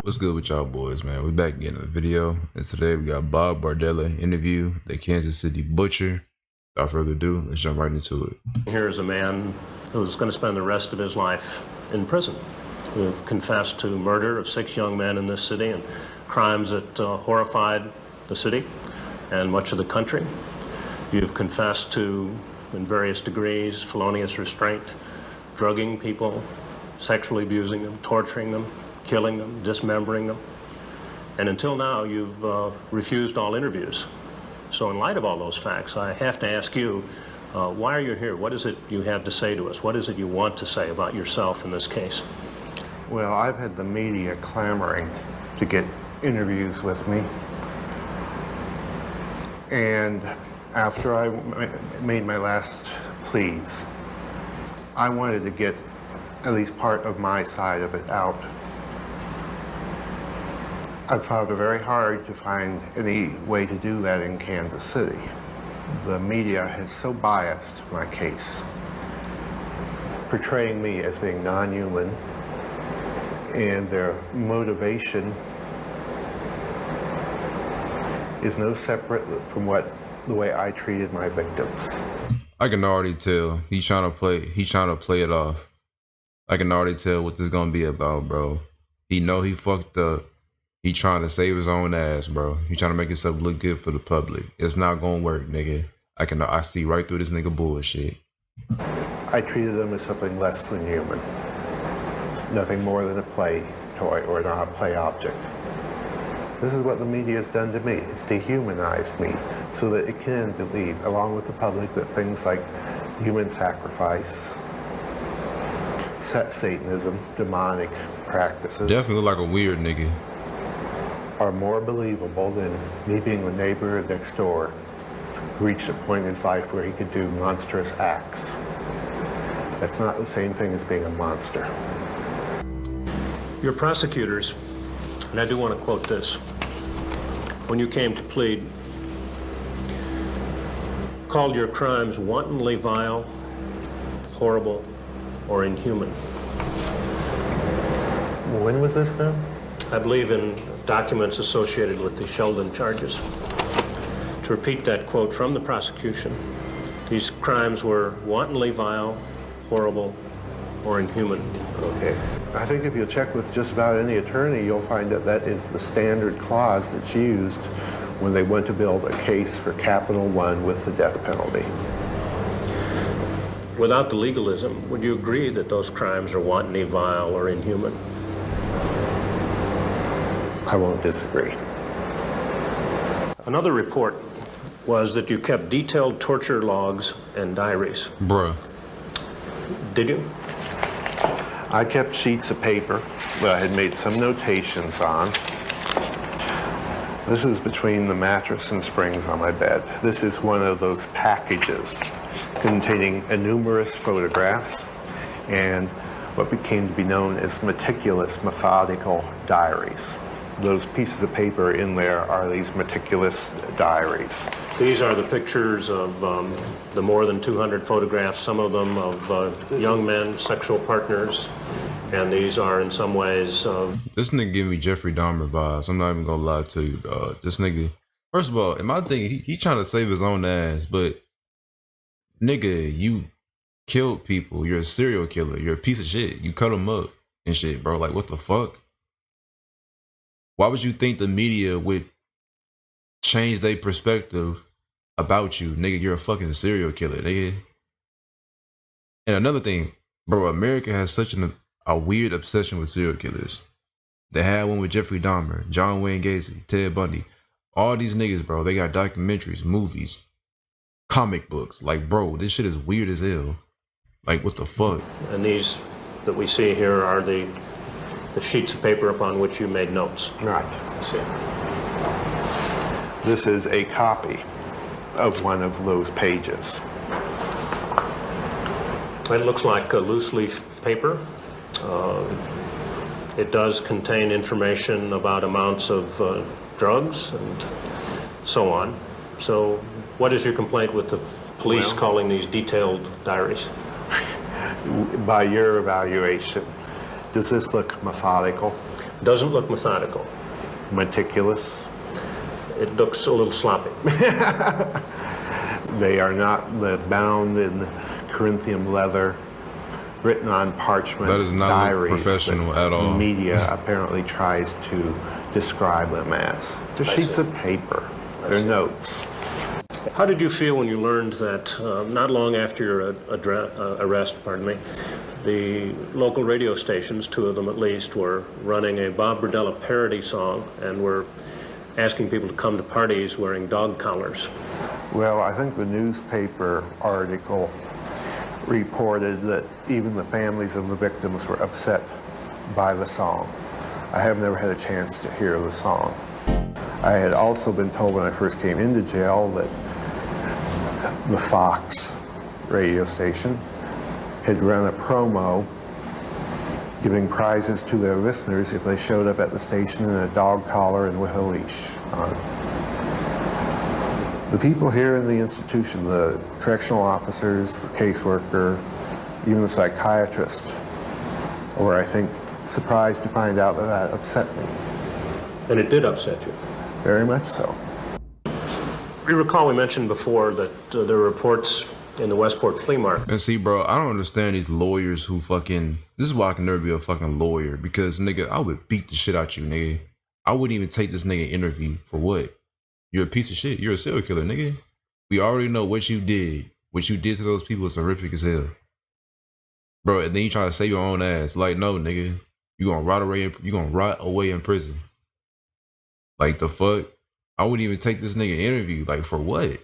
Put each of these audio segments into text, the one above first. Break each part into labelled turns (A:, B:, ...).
A: What's good with y'all boys, man? We back again in the video, and today we got Bob Berdella interview, the Kansas City Butcher. Without further ado, let's jump right into it.
B: Here's a man who's going to spend the rest of his life in prison, who confessed to murder of 6 young men in this city and crimes that horrified the city and much of the country. You've confessed to, in various degrees, felonious restraint, drugging people, sexually abusing them, torturing them, killing them, dismembering them. And until now, you've refused all interviews. So in light of all those facts, I have to ask you, why are you here? What is it you have to say to us? What is it you want to say about yourself in this case?
C: Well, I've had the media clamoring to get interviews with me. And after I made my last pleas, I wanted to get at least part of my side of it out. I've found it very hard to find any way to do that in Kansas City. The media has so biased my case, portraying me as being non-human, and their motivation is no separate from the way I treated my victims.
A: I can already tell he's trying to play it off. I can already tell what this is gonna be about, bro. He know he fucked up. He trying to save his own ass, bro. He trying to make himself look good for the public. It's not gonna work, nigga. I see right through this nigga bullshit.
C: I treated them as something less than human. It's nothing more than a play toy or a play object. This is what the media has done to me. It's dehumanized me so that it can believe, along with the public, that things like human sacrifice, Satanism, demonic practices
A: Definitely look like a weird nigga.
C: are more believable than me being the neighbor next door who reached a point in his life where he could do monstrous acts. That's not the same thing as being a monster.
B: Your prosecutors, and I do want to quote this, when you came to plead, called your crimes wantonly vile, horrible, or inhuman.
C: When was this now?
B: I believe in documents associated with the Sheldon charges. To repeat that quote from the prosecution, these crimes were wantonly vile, horrible, or inhuman.
C: Okay. I think if you check with just about any attorney, you'll find that that is the standard clause that's used when they want to build a case for Capital One with the death penalty.
B: Without the legalism, would you agree that those crimes are wantonly vile or inhuman?
C: I won't disagree.
B: Another report was that you kept detailed torture logs and diaries.
A: Bruh.
B: Did you?
C: I kept sheets of paper that I had made some notations on. This is between the mattress and springs on my bed. This is one of those packages containing numerous photographs and what became to be known as meticulous, methodical diaries. Those pieces of paper in there are these meticulous diaries.
B: These are the pictures of the more than 200 photographs, some of them of young men, sexual partners, and these are in some ways...
A: This nigga give me Jeffrey Dahmer vibes. I'm not even gonna lie to you, dog. This nigga, first of all, in my thing, he trying to save his own ass, but nigga, you killed people. You're a serial killer. You're a piece of shit. You cut them up and shit, bro. Like, what the fuck? Why would you think the media would change their perspective about you? Nigga, you're a fucking serial killer, nigga. And another thing, bro, America has such a weird obsession with serial killers. They had one with Jeffrey Dahmer, John Wayne Gacy, Ted Bundy. All these niggas, bro, they got documentaries, movies, comic books. Like, bro, this shit is weird as hell. Like, what the fuck?
B: And these that we see here are the sheets of paper upon which you made notes.
C: Right.
B: See.
C: This is a copy of one of those pages.
B: It looks like a loose leaf paper. It does contain information about amounts of drugs and so on. So what is your complaint with the police calling these detailed diaries?
C: By your evaluation, does this look methodical,
B: Doesn't look methodical.
C: meticulous?
B: It looks a little sloppy.
C: They are not bound in Corinthian leather, written on parchment
A: That does not look
C: diaries
A: professional
C: that
A: at all.
C: the media apparently tries to describe them as. They're sheets of paper. They're notes.
B: How did you feel when you learned that not long after your arrest, the local radio stations, 2 of them at least, were running a Bob Berdella parody song and were asking people to come to parties wearing dog collars?
C: Well, I think the newspaper article reported that even the families of the victims were upset by the song. I have never had a chance to hear the song. I had also been told when I first came into jail that the Fox radio station had run a promo giving prizes to their listeners if they showed up at the station in a dog collar and with a leash on. The people here in the institution, the correctional officers, the caseworker, even the psychiatrist, were, I think, surprised to find out that that upset me.
B: And it did upset you.
C: Very much so.
B: You recall we mentioned before that there were reports in the Westport flea market.
A: And see, bro, I don't understand these lawyers who fucking... This is why I can never be a fucking lawyer. Because, nigga, I would beat the shit out you, nigga. I wouldn't even take this nigga interview for what? You're a piece of shit. You're a serial killer, nigga. We already know what you did. What you did to those people is horrific as hell. Bro, and then you try to save your own ass. Like, no, nigga. You gonna rot away in prison. Like, the fuck? I wouldn't even take this nigga interview. Like, for what?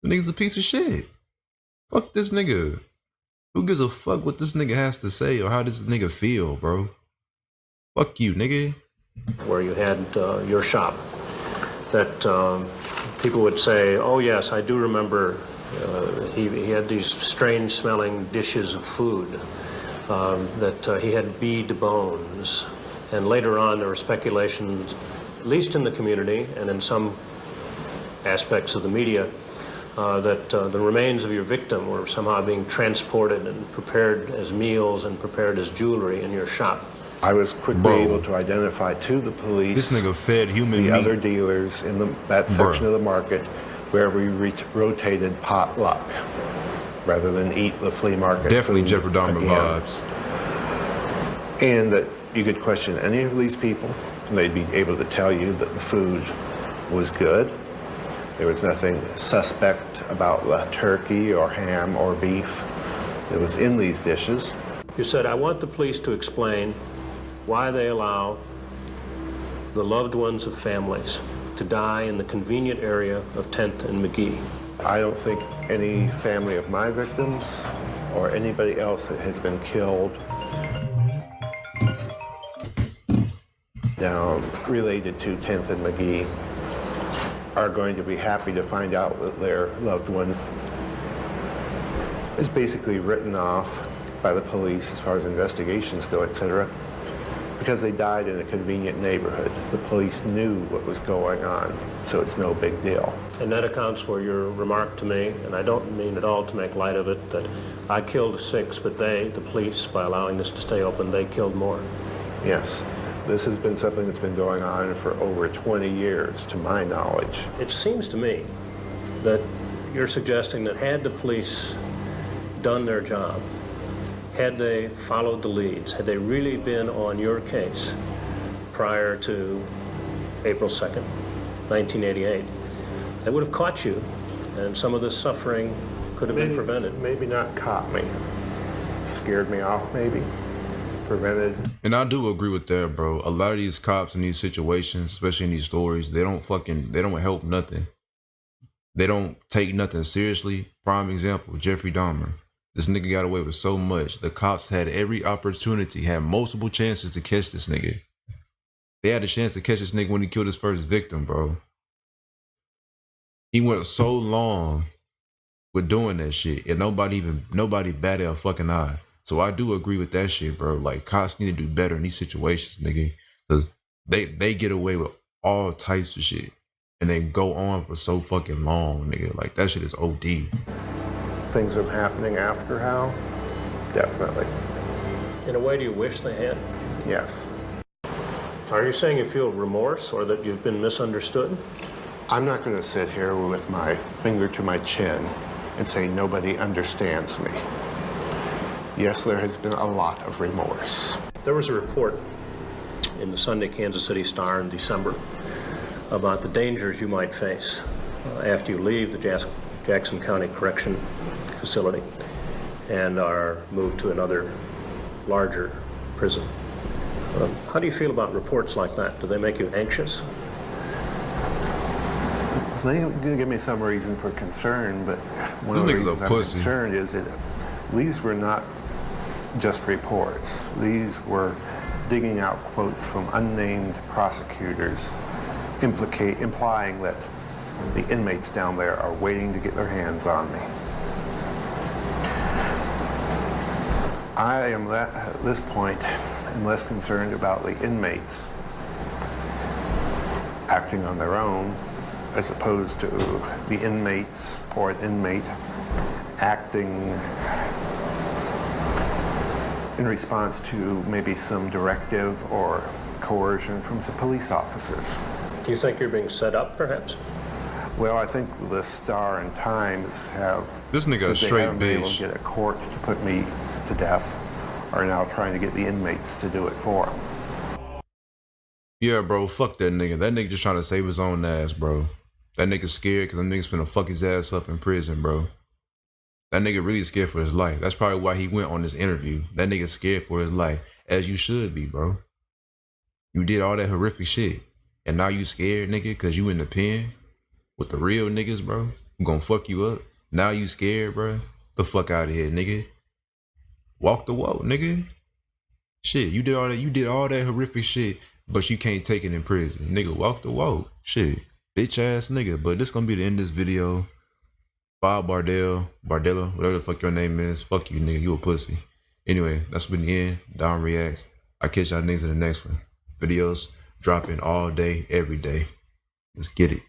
A: The nigga's a piece of shit. Fuck this nigga. Who gives a fuck what this nigga has to say or how this nigga feel, bro? Fuck you, nigga.
B: Where you had your shop, that people would say, oh yes, I do remember he had these strange smelling dishes of food, that he had bead bones. And later on there were speculations, at least in the community and in some aspects of the media, that the remains of your victim were somehow being transported and prepared as meals and prepared as jewelry in your shop.
C: I was quickly able to identify to the police
A: This nigga fed human
C: the
A: meat.
C: other dealers in that section of the market where we rotated potluck rather than eat the flea market.
A: Definitely
C: food
A: Jeffrey Dahmer
C: again.
A: vibes.
C: And that you could question any of these people, and they'd be able to tell you that the food was good. There was nothing suspect about the turkey or ham or beef that was in these dishes.
B: You said, I want the police to explain why they allow the loved ones of families to die in the convenient area of 10th and McGee.
C: I don't think any family of my victims or anybody else that has been killed down related to 10th and McGee are going to be happy to find out that their loved one is basically written off by the police as far as investigations go, etc., because they died in a convenient neighborhood. The police knew what was going on, so it's no big deal.
B: And that accounts for your remark to me, and I don't mean at all to make light of it, that I killed 6, but they, the police, by allowing this to stay open, they killed more.
C: Yes, this has been something that's been going on for over 20 years, to my knowledge.
B: It seems to me that you're suggesting that had the police done their job, had they followed the leads, had they really been on your case prior to April 2nd, 1988, they would have caught you, and some of this suffering could have been prevented.
C: Maybe not caught me. Scared me off, maybe. Prevented.
A: And I do agree with that, bro. A lot of these cops in these situations, especially in these stories, they don't help nothing. They don't take nothing seriously. Prime example, Jeffrey Dahmer. This nigga got away with so much. The cops had every opportunity, had multiple chances to catch this nigga. They had a chance to catch this nigga when he killed his first victim, bro. He went so long with doing that shit, and nobody batted a fucking eye. So I do agree with that shit, bro. Like, cops need to do better in these situations, nigga. Because they get away with all types of shit. And they go on for so fucking long, nigga. Like, that shit is OD.
C: Things are happening after Hal. definitely.
B: In a way, do you wish they had?
C: Yes.
B: Are you saying you feel remorse or that you've been misunderstood?
C: I'm not going to sit here with my finger to my chin and say nobody understands me. Yes, there has been a lot of remorse.
B: There was a report in the Sunday Kansas City Star in December about the dangers you might face after you leave the Jackson County Correction Facility and are moved to another larger prison. How do you feel about reports like that? Do they make you anxious?
C: They give me some reason for concern, but one
A: This
C: of the
A: nigga's a
C: reasons I'm
A: pussy.
C: concerned is that these were not just reports. These were digging out quotes from unnamed prosecutors implying that the inmates down there are waiting to get their hands on me. I am at this point am less concerned about the inmates acting on their own as opposed to the inmates or an inmate acting in response to maybe some directive or coercion from some police officers.
B: Do you think you're being set up, perhaps?
C: Well, I think the Star and Times have,
A: This nigga a
C: since they
A: straight
C: haven't been able
A: bitch.
C: to get a court to put me to death, are now trying to get the inmates to do it for them.
A: Yeah, bro, fuck that nigga. That nigga just trying to save his own ass, bro. That nigga scared because them niggas finna fuck his ass up in prison, bro. That nigga really scared for his life. That's probably why he went on this interview. That nigga scared for his life, as you should be, bro. You did all that horrific shit, and now you scared, nigga, because you in the pen with the real niggas, bro, who gonna fuck you up. Now you scared, bro. The fuck out of here, nigga. Walk the walk, nigga. Shit, you did all that horrific shit, but you can't take it in prison. Nigga, walk the walk. Shit. Bitch ass nigga. But this gonna be the end of this video. Bob Berdella, whatever the fuck your name is. Fuck you, nigga. You a pussy. Anyway, that's been the end. Don Reacts. I catch y'all niggas in the next one. Videos dropping all day, every day. Let's get it.